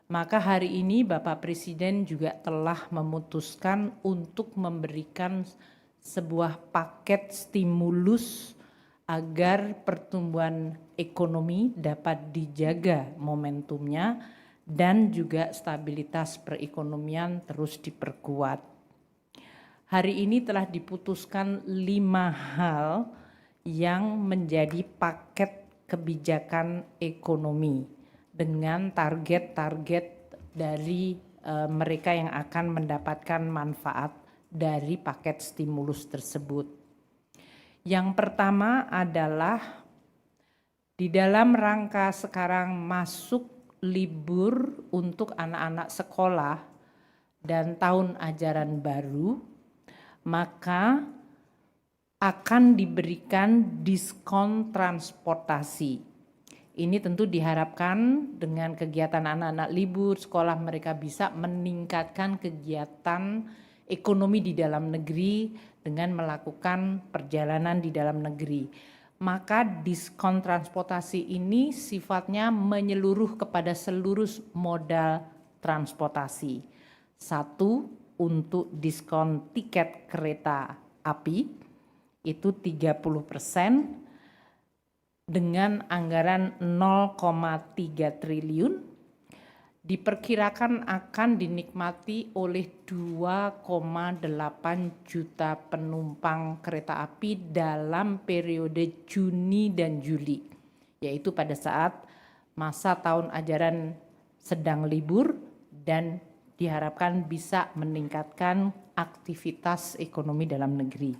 Maka hari ini Bapak Presiden juga telah memutuskan untuk memberikan sebuah paket stimulus agar pertumbuhan ekonomi dapat dijaga momentumnya dan juga stabilitas perekonomian terus diperkuat. Hari ini telah diputuskan 5 hal yang menjadi paket kebijakan ekonomi dengan target-target dari mereka yang akan mendapatkan manfaat dari paket stimulus tersebut. Yang pertama adalah di dalam rangka sekarang masuk libur untuk anak-anak sekolah dan tahun ajaran baru, maka akan diberikan diskon transportasi. Ini tentu diharapkan dengan kegiatan anak-anak libur sekolah mereka bisa meningkatkan kegiatan ekonomi di dalam negeri dengan melakukan perjalanan di dalam negeri. Maka diskon transportasi ini sifatnya menyeluruh kepada seluruh modal transportasi. Satu, untuk diskon tiket kereta api itu 30% dengan anggaran 0,3 triliun, diperkirakan akan dinikmati oleh 2,8 juta penumpang kereta api dalam periode Juni dan Juli, yaitu pada saat masa tahun ajaran sedang libur dan diharapkan bisa meningkatkan aktivitas ekonomi dalam negeri.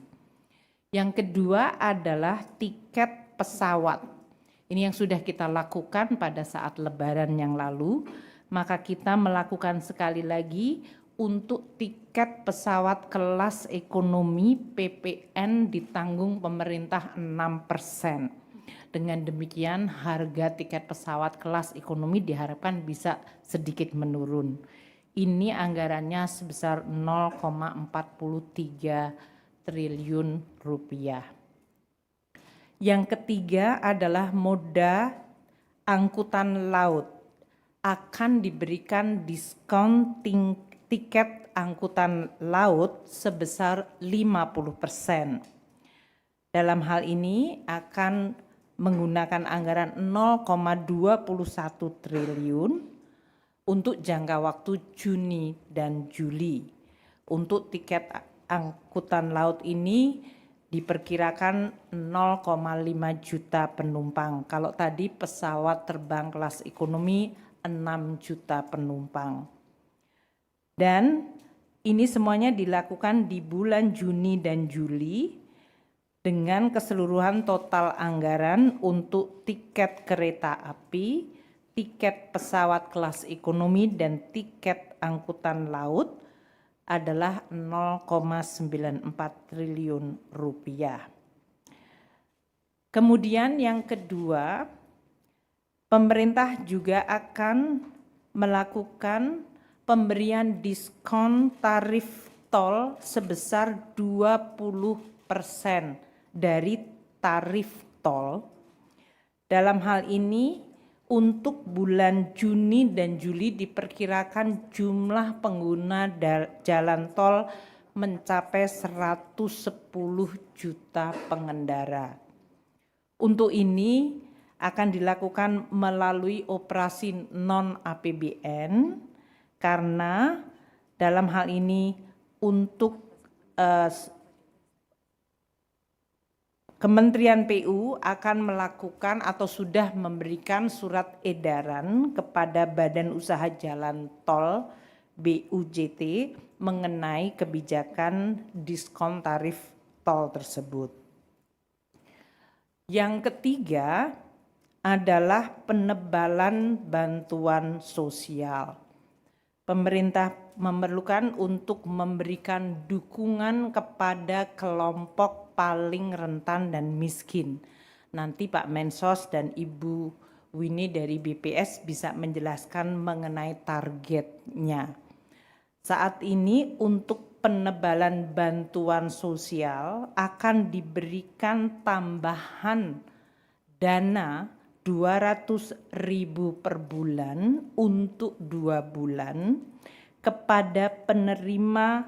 Yang kedua adalah tiket pesawat. Ini yang sudah kita lakukan pada saat Lebaran yang lalu, maka kita melakukan sekali lagi untuk tiket pesawat kelas ekonomi PPN ditanggung pemerintah 6%. Dengan demikian harga tiket pesawat kelas ekonomi diharapkan bisa sedikit menurun. Ini anggarannya sebesar 0,43 triliun rupiah. Yang ketiga adalah moda angkutan laut akan diberikan diskon tiket angkutan laut sebesar 50%. Dalam hal ini akan menggunakan anggaran 0,21 triliun untuk jangka waktu Juni dan Juli. Untuk tiket angkutan laut ini diperkirakan 0,5 juta penumpang. Kalau tadi pesawat terbang kelas ekonomi 6 juta penumpang. Dan ini semuanya dilakukan di bulan Juni dan Juli dengan keseluruhan total anggaran untuk tiket kereta api, tiket pesawat kelas ekonomi dan tiket angkutan laut adalah 0,94 triliun rupiah. Kemudian yang kedua, pemerintah juga akan melakukan pemberian diskon tarif tol sebesar 20% dari tarif tol. Dalam hal ini untuk bulan Juni dan Juli diperkirakan jumlah pengguna jalan tol mencapai 110 juta pengendara. Untuk ini akan dilakukan melalui operasi non-APBN karena dalam hal ini untuk Kementerian PU akan melakukan atau sudah memberikan surat edaran kepada Badan Usaha Jalan Tol BUJT mengenai kebijakan diskon tarif tol tersebut. Yang ketiga adalah penebalan bantuan sosial. Pemerintah memerlukan untuk memberikan dukungan kepada kelompok paling rentan dan miskin. Nanti Pak Mensos dan Ibu Winnie dari BPS bisa menjelaskan mengenai targetnya. Saat ini untuk penebalan bantuan sosial akan diberikan tambahan dana 200.000 per bulan untuk 2 bulan kepada penerima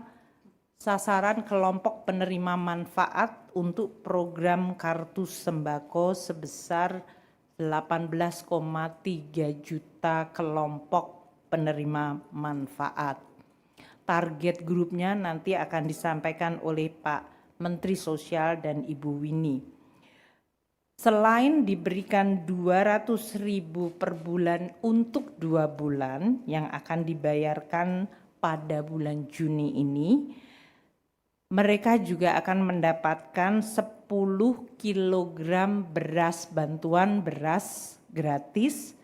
sasaran kelompok penerima manfaat untuk program kartu sembako sebesar 18,3 juta kelompok penerima manfaat. Target grupnya nanti akan disampaikan oleh Pak Menteri Sosial dan Ibu Winnie. Selain diberikan 200.000 per bulan untuk 2 bulan yang akan dibayarkan pada bulan Juni ini, mereka juga akan mendapatkan 10 kg beras, bantuan beras gratis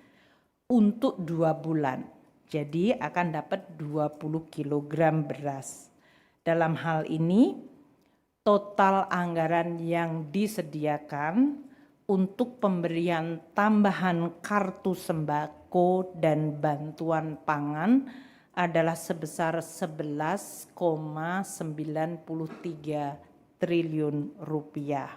untuk 2 bulan. Jadi akan dapat 20 kg beras. Dalam hal ini, total anggaran yang disediakan untuk pemberian tambahan kartu sembako dan bantuan pangan adalah sebesar 11,93 triliun rupiah.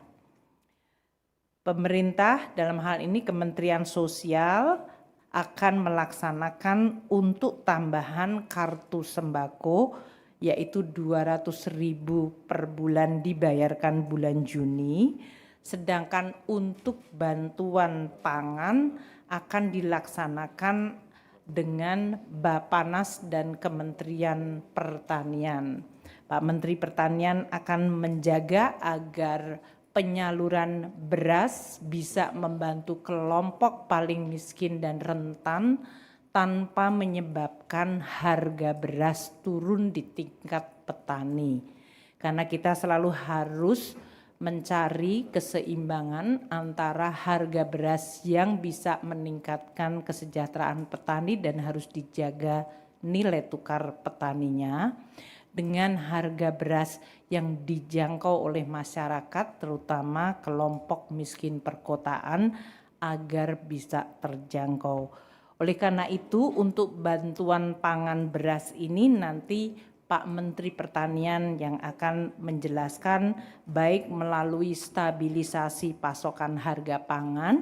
Pemerintah dalam hal ini Kementerian Sosial akan melaksanakan untuk tambahan kartu sembako yaitu 200.000 per bulan dibayarkan bulan Juni, sedangkan untuk bantuan pangan akan dilaksanakan dengan Bappenas dan Kementerian Pertanian. Pak Menteri Pertanian akan menjaga agar penyaluran beras bisa membantu kelompok paling miskin dan rentan tanpa menyebabkan harga beras turun di tingkat petani. Karena kita selalu harus mencari keseimbangan antara harga beras yang bisa meningkatkan kesejahteraan petani dan harus dijaga nilai tukar petaninya dengan harga beras yang dijangkau oleh masyarakat terutama kelompok miskin perkotaan agar bisa terjangkau. Oleh karena itu untuk bantuan pangan beras ini nanti Pak Menteri Pertanian yang akan menjelaskan baik melalui stabilisasi pasokan harga pangan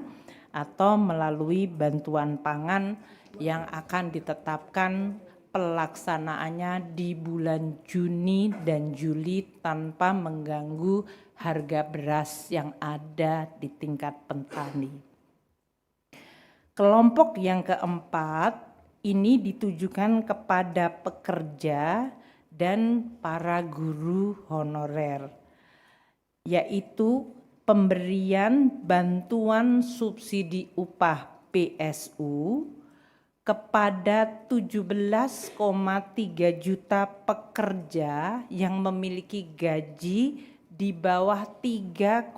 atau melalui bantuan pangan yang akan ditetapkan pelaksanaannya di bulan Juni dan Juli tanpa mengganggu harga beras yang ada di tingkat petani. Kelompok yang keempat ini ditujukan kepada pekerja dan para guru honorer, yaitu pemberian bantuan subsidi upah PSU kepada 17,3 juta pekerja yang memiliki gaji di bawah 3,5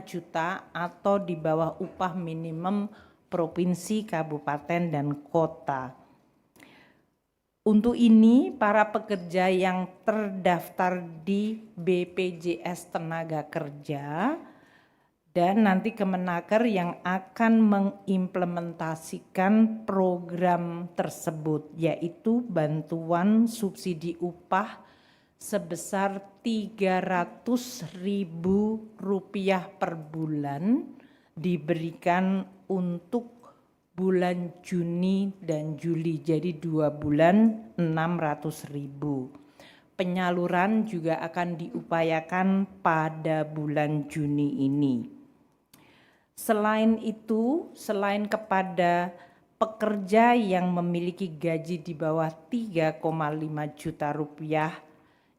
juta atau di bawah upah minimum provinsi, kabupaten, dan kota. Untuk ini, para pekerja yang terdaftar di BPJS Tenaga Kerja dan nanti Kemenaker yang akan mengimplementasikan program tersebut, yaitu bantuan subsidi upah sebesar Rp300.000 per bulan diberikan untuk bulan Juni dan Juli, jadi 2 bulan 600.000. Penyaluran juga akan diupayakan pada bulan Juni ini. Selain itu, selain kepada pekerja yang memiliki gaji di bawah 3,5 juta rupiah,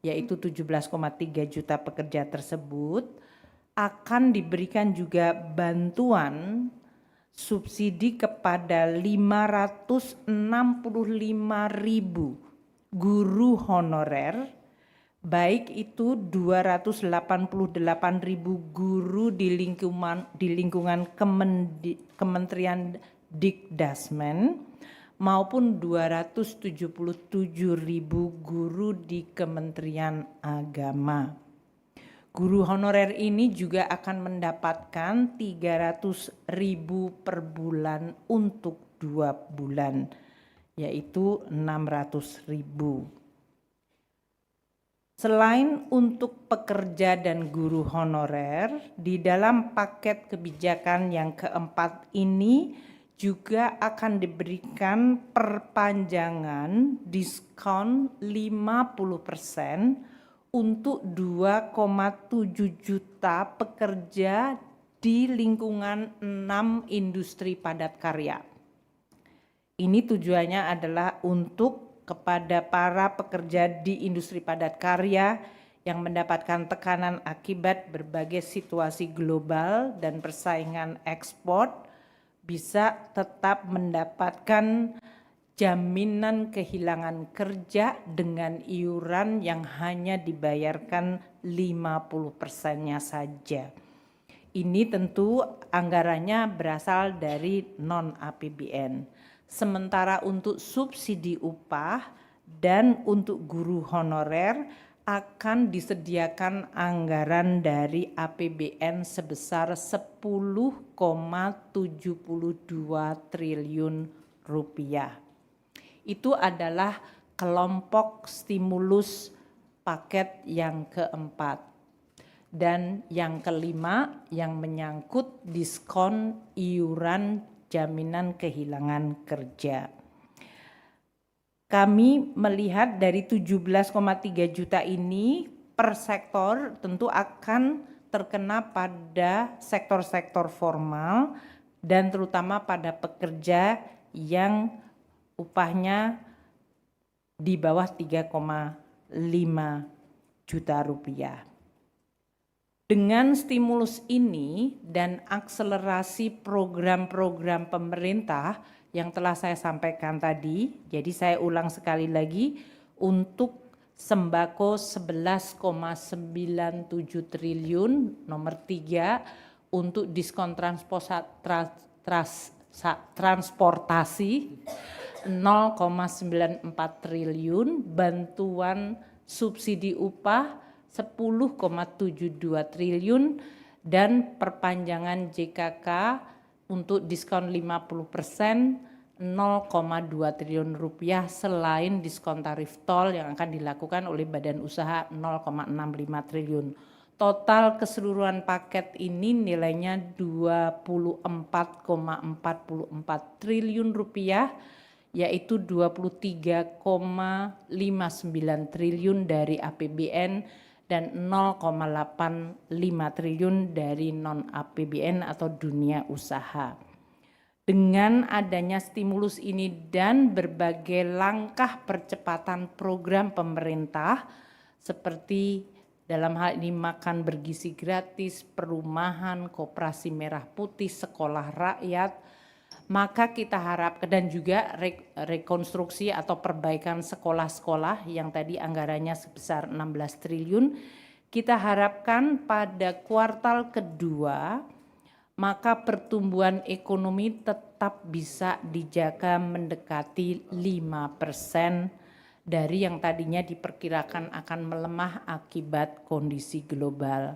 yaitu 17,3 juta pekerja tersebut, akan diberikan juga bantuan subsidi kepada 565.000 guru honorer, baik itu 288.000 guru di lingkungan Kementerian Dikdasmen maupun 277.000 guru di Kementerian Agama. Guru honorer ini juga akan mendapatkan 300.000 per bulan untuk 2 bulan, yaitu 600.000. Selain untuk pekerja dan guru honorer, di dalam paket kebijakan yang keempat ini juga akan diberikan perpanjangan diskon 50% untuk 2,7 juta pekerja di lingkungan 6 industri padat karya. Ini tujuannya adalah untuk kepada para pekerja di industri padat karya yang mendapatkan tekanan akibat berbagai situasi global dan persaingan ekspor bisa tetap mendapatkan jaminan kehilangan kerja dengan iuran yang hanya dibayarkan 50%-nya saja. Ini tentu anggarannya berasal dari non-APBN. Sementara untuk subsidi upah dan untuk guru honorer akan disediakan anggaran dari APBN sebesar 10,72 triliun rupiah. Itu adalah kelompok stimulus paket yang keempat. Dan yang kelima yang menyangkut diskon iuran jaminan kehilangan kerja. Kami melihat dari 17,3 juta ini per sektor tentu akan terkena pada sektor-sektor formal dan terutama pada pekerja yang upahnya di bawah 3,5 juta rupiah. Dengan stimulus ini dan akselerasi program-program pemerintah yang telah saya sampaikan tadi, jadi saya ulang sekali lagi, untuk sembako 11,97 triliun, nomor 3, untuk diskon transportasi 0,94 triliun, bantuan subsidi upah 10,72 triliun dan perpanjangan JKK untuk diskon 50% 0,2 triliun rupiah selain diskon tarif tol yang akan dilakukan oleh badan usaha 0,65 triliun. Total keseluruhan paket ini nilainya 24,44 triliun rupiah, yaitu 23,59 triliun dari APBN dan 0,85 triliun dari non-APBN atau dunia usaha. Dengan adanya stimulus ini dan berbagai langkah percepatan program pemerintah seperti dalam hal ini makan bergizi gratis, perumahan, koperasi merah putih, sekolah rakyat, maka kita harapkan dan juga rekonstruksi atau perbaikan sekolah-sekolah yang tadi anggarannya sebesar 16 triliun, kita harapkan pada kuartal kedua maka pertumbuhan ekonomi tetap bisa dijaga mendekati 5% dari yang tadinya diperkirakan akan melemah akibat kondisi global.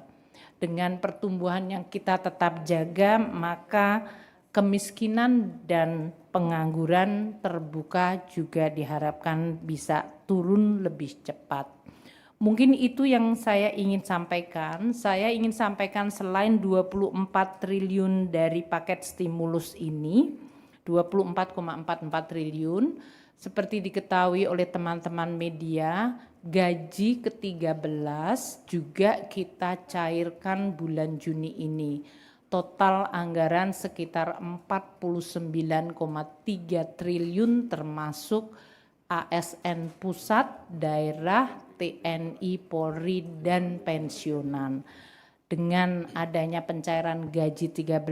Dengan pertumbuhan yang kita tetap jaga, maka kemiskinan dan pengangguran terbuka juga diharapkan bisa turun lebih cepat. Mungkin itu yang saya ingin sampaikan. Saya ingin sampaikan selain 24 triliun dari paket stimulus ini, 24,44 triliun, seperti diketahui oleh teman-teman media, gaji ke-13 juga kita cairkan bulan Juni ini. Total anggaran sekitar 49,3 triliun termasuk ASN pusat, daerah, TNI, Polri, dan pensiunan. Dengan adanya pencairan gaji 13,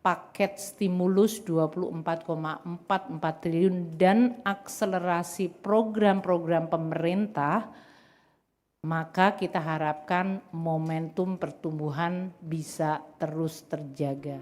paket stimulus 24,44 triliun dan akselerasi program-program pemerintah, maka kita harapkan momentum pertumbuhan bisa terus terjaga.